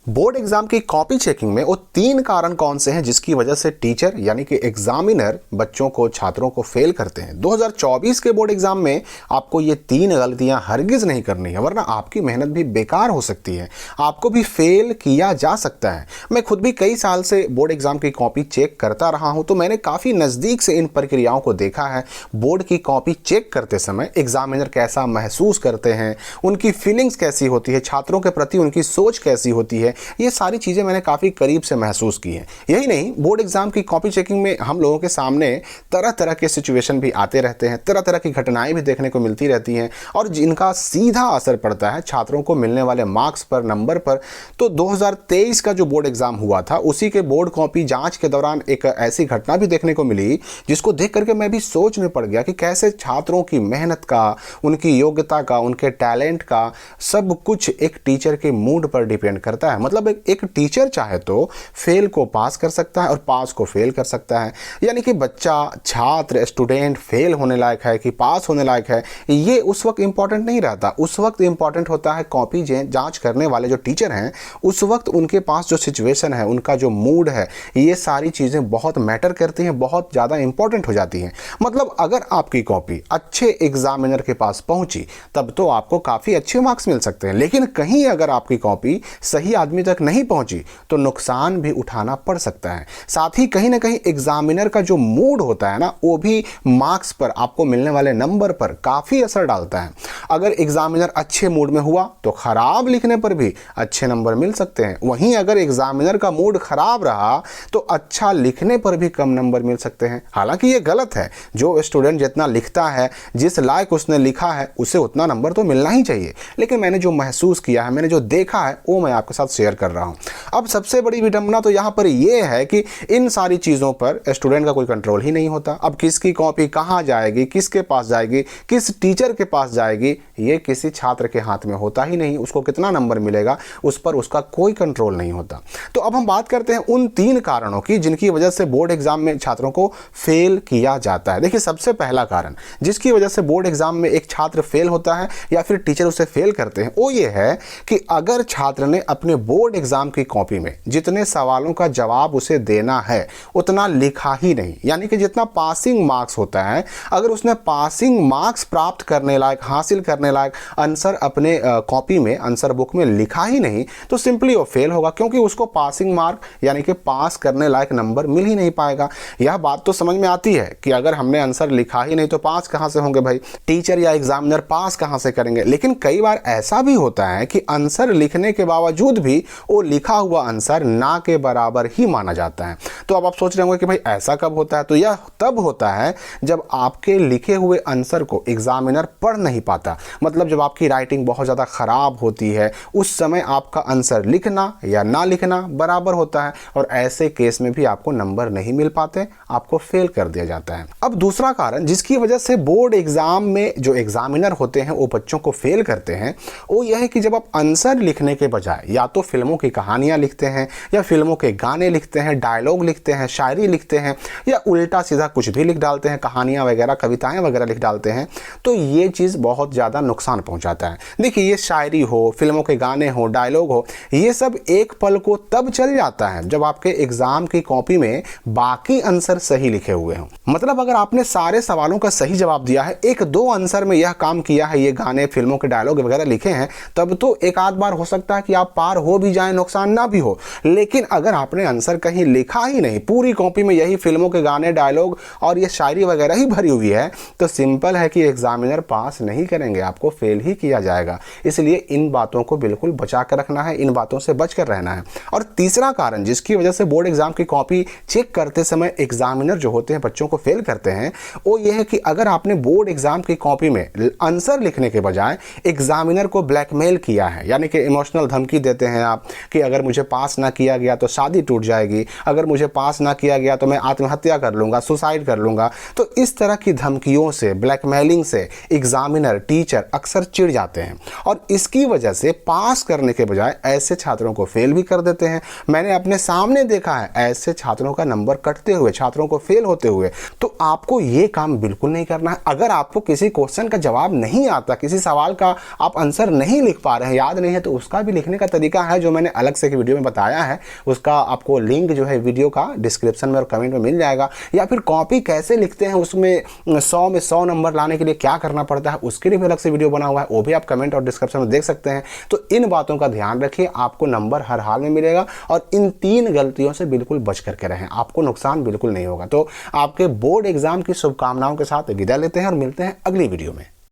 Board exam की copy checking में वो 3 कारण कौन से हैं जिसकी वजह से टीचर यानी कि एग्जामिनर बच्चों को छात्रों को फेल करते हैं। 2024 के बोर्ड एग्जाम में आपको ये 3 गलतियां हरगिज नहीं करनी है, वरना आपकी मेहनत भी बेकार हो सकती है, आपको भी फेल किया जा सकता है। मैं खुद भी कई साल से बोर्ड एग्जाम की कॉपी चेक करता रहा हूं, तो मैंने काफ़ी नज़दीक से इन प्रक्रियाओं को देखा है। बोर्ड की कॉपी चेक करते समय एग्जामिनर कैसा महसूस करते हैं, उनकी फीलिंग्स कैसी होती है, छात्रों के प्रति उनकी सोच कैसी होती है, ये सारी चीज़ें मैंने काफ़ी करीब से महसूस की हैं। यही नहीं, बोर्ड एग्जाम की कॉपी चेकिंग में हम लोगों के सामने तरह तरह के सिचुएशन भी आते रहते हैं, तरह तरह की घटनाएं भी देखने को मिलती रहती हैं और जिनका सीधा असर पड़ता है छात्रों को मिलने वाले मार्क्स पर, नंबर पर। तो 2023 का जो बोर्ड एग्जाम हुआ था, उसी के बोर्ड कॉपी जांच के दौरान एक ऐसी घटना भी देखने को मिली जिसको देख करके मैं भी सोच में पड़ गया कि कैसे छात्रों की मेहनत का, उनकी योग्यता का, उनके टैलेंट का सब कुछ एक टीचर के मूड पर डिपेंड करता है। मतलब एक टीचर चाहे तो फेल को पास कर सकता है और पास को फेल कर सकता है। यानी कि बच्चा, छात्र, स्टूडेंट फेल होने लायक है कि पास होने लायक है, ये उस वक्त इंपॉर्टेंट नहीं रहता। उस वक्त इंपॉर्टेंट होता है कॉपी जांच करने वाले जो टीचर हैं, उस वक्त उनके पास जो सिचुएशन है, उनका जो मूड है, ये सारी चीज़ें बहुत मैटर करती हैं, बहुत ज़्यादा इंपॉर्टेंट हो जाती हैं। मतलब अगर आपकी कॉपी अच्छे एग्जामिनर के पास पहुंची तब तो आपको काफ़ी अच्छे मार्क्स मिल सकते हैं, लेकिन कहीं अगर आपकी कॉपी सही आदमी तक नहीं पहुंची तो नुकसान भी उठाना पड़ सकता है। साथ ही कहीं ना कहीं एग्जामिनर का जो मूड होता है ना, वो भी मार्क्स पर, आपको मिलने वाले नंबर पर काफ़ी असर डालता है। अगर एग्जामिनर अच्छे मूड में हुआ तो खराब लिखने पर भी अच्छे नंबर मिल सकते हैं, वहीं अगर एग्जामिनर का मूड खराब रहा तो अच्छा लिखने पर भी कम नंबर मिल सकते हैं। हालांकि ये गलत है, जो स्टूडेंट जितना लिखता है, जिस लायक उसने लिखा है, उसे उतना नंबर तो मिलना ही चाहिए। लेकिन मैंने जो महसूस किया है, मैंने जो देखा है, वो मैं आपके साथ शेयर कर रहा हूं। अब सबसे बड़ी विडंबना तो यहां पर यह है कि इन सारी चीजों पर स्टूडेंट का कोई कंट्रोल ही नहीं होता। अब किसकी कॉपी कहां जाएगी, किसके पास जाएगी, किस टीचर के पास जाएगी, ये किसी छात्र के हाथ में होता ही नहीं। उसको कितना नंबर मिलेगा, उस पर उसका कोई कंट्रोल नहीं होता। तो अब हम बात करते हैं उन 3 कारणों की जिनकी वजह से बोर्ड एग्जाम में छात्रों को फेल किया जाता है। देखिए, सबसे पहला कारण जिसकी वजह से बोर्ड एग्जाम में एक छात्र फेल होता है या फिर टीचर उसे फेल करते हैं, वो ये है कि अगर छात्र ने अपने बोर्ड एग्जाम की कॉपी में जितने सवालों का जवाब उसे देना है उतना लिखा ही नहीं, यानी कि जितना पासिंग मार्क्स होता है, अगर उसने पासिंग मार्क्स प्राप्त करने लायक, हासिल करने लायक आंसर अपने कॉपी में, आंसर बुक में लिखा ही नहीं, तो सिंपली वो फेल होगा, क्योंकि उसको पासिंग मार्क यानी कि पास करने लायक नंबर मिल ही नहीं पाएगा। यह बात तो समझ में आती है कि अगर हमने आंसर लिखा ही नहीं तो पास कहां से होंगे भाई, टीचर या एग्जामिनर पास कहां से करेंगे। लेकिन कई बार ऐसा भी होता है कि आंसर लिखने के बावजूद भी वो लिखा हुआ आंसर ना के बराबर ही माना जाता है। तो अब आप सोच रहे होंगे कि भाई ऐसा कब होता है, तो यह तब होता है जब आपके लिखे हुए आंसर को एग्जामिनर पढ़ नहीं पाता। मतलब जब आपकी राइटिंग बहुत ज़्यादा खराब होती है, उस समय आपका आंसर लिखना या ना लिखना बराबर होता है और ऐसे केस में भी आपको नंबर नहीं मिल पाते, आपको फेल कर दिया जाता है। अब दूसरा कारण जिसकी वजह से बोर्ड एग्जाम में जो एग्जामिनर होते हैं वो बच्चों को फेल करते हैं, वो यह है कि जब आप आंसर लिखने के बजाय या तो फिल्मों की कहानियां लिखते हैं या फिल्मों के गाने लिखते हैं, डायलॉग लिखते हैं, शायरी लिखते हैं या उल्टा सीधा कुछ भी लिख डालते हैं, कहानियां वगैरह, कविताएं वगैरह लिख डालते हैं, तो ये चीज़ बहुत ज़्यादा नुकसान पहुंचाता है। देखिए, ये शायरी हो, फिल्मों के गाने हो, डायलॉग हो, ये सब एक पल को तब चल जाता है जब आपके एग्जाम की कॉपी में बाकी आंसर सही लिखे हुए हों। मतलब अगर आपने सारे सवालों का सही जवाब दिया है, 1-2 आंसर में यह काम किया है, ये गाने, फिल्मों के डायलॉग वगैरह लिखे हैं, तब तो एक आध बार हो सकता है कि आप पार हो भी जाएं, नुकसान ना भी हो। लेकिन अगर आपने आंसर कहीं लिखा ही नहीं, पूरी कॉपी में यही फिल्मों के गाने, डायलॉग और ये शायरी वगैरह ही भरी हुई है, तो सिंपल है कि एग्जामिनर पास नहीं करेंगे, आपको फेल ही किया जाएगा। इसलिए इन बातों को बिल्कुल बचा कर रखना है, इन बातों से बच कर रहना है। और तीसरा कारण जिसकी वजह से बोर्ड एग्जाम की कॉपी चेक करते समय एग्जामिनर जो होते हैं बच्चों को फेल करते हैं, वो ये है कि अगर आपने बोर्ड एग्जाम की कॉपी में आंसर लिखने के बजाय एग्जामिनर को ब्लैकमेल किया है, यानी कि इमोशनल धमकी देते हैं आप कि अगर मुझे पास ना किया गया तो शादी टूट जाएगी, अगर मुझे पास ना किया गया तो मैं आत्महत्या कर लूंगा, सुसाइड कर लूंगा, तो इस तरह की धमकियों से, ब्लैकमेलिंग से एग्जामिनर, टीचर अक्सर चिढ़ जाते हैं और इसकी वजह से पास करने के बजाय ऐसे छात्रों को फेल भी कर देते हैं। मैंने अपने सामने देखा है ऐसे छात्रों का नंबर कटते हुए, छात्रों को फेल होते हुए। तो आपको ये काम बिल्कुल नहीं करना है। अगर आपको किसी क्वेश्चन का जवाब नहीं आता, किसी सवाल का आप आंसर नहीं लिख पा रहे हैं, याद नहीं है, तो उसका भी लिखने का तरीका है जो मैंने अलग से एक वीडियो में बताया है, उसका आपको लिंक जो है वीडियो का डिस्क्रिप्शन में और कमेंट में मिल जाएगा। या फिर कॉपी कैसे लिखते हैं, उसमें 100 में 100 नंबर लाने के लिए क्या करना पड़ता है, उसके लिए भी अलग से वीडियो बना हुआ है, वो भी आप कमेंट और डिस्क्रिप्शन में देख सकते हैं। तो इन बातों का ध्यान रखिए, आपको नंबर हर हाल में मिलेगा और इन 3 गलतियों से बिल्कुल बच करके रहें, आपको नुकसान बिल्कुल नहीं होगा। तो आपके बोर्ड एग्जाम की शुभकामनाओं के साथ विदा लेते हैं और मिलते हैं अगली वीडियो में।